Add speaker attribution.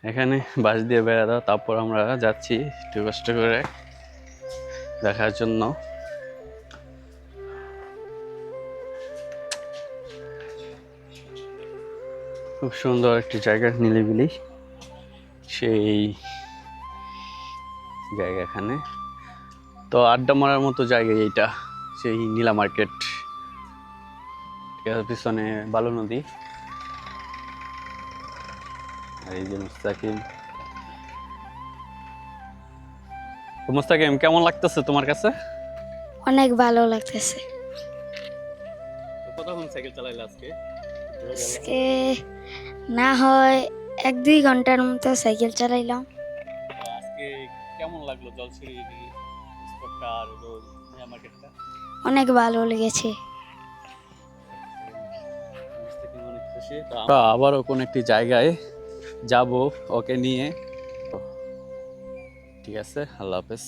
Speaker 1: এখানে বাঁশ দিয়ে বেড়া দাও, তারপর আমরা যাচ্ছি একটু কষ্ট করে দেখার জন্য। খুব সুন্দর একটি জায়গা, নিলিবিলি সেই জায়গা। এখানে তো আড্ডা মারার মতো জায়গা এইটা, সেই নীলা মার্কেট। পিছনে বালু নদী, আর এই যে মুস্তাকিম। তো মুস্তাকিম, কেমন লাগতেছে তোমার কাছে?
Speaker 2: অনেক ভালো লাগতেছে।
Speaker 1: কতক্ষণ সাইকেল চালাইলে আজকে?
Speaker 2: আজকে না হয় 1-2 ঘন্টার মতো সাইকেল চালাইলাম।
Speaker 1: আজকে কেমন লাগলো জলছিরি স্পটটা আর নীলা মার্কেটটা?
Speaker 2: অনেক ভালো লেগেছে।
Speaker 1: আবারও কোন একটি জায়গায় যাব ওকে নিয়ে। ঠিক আছে, আল্লাহ হাফেজ।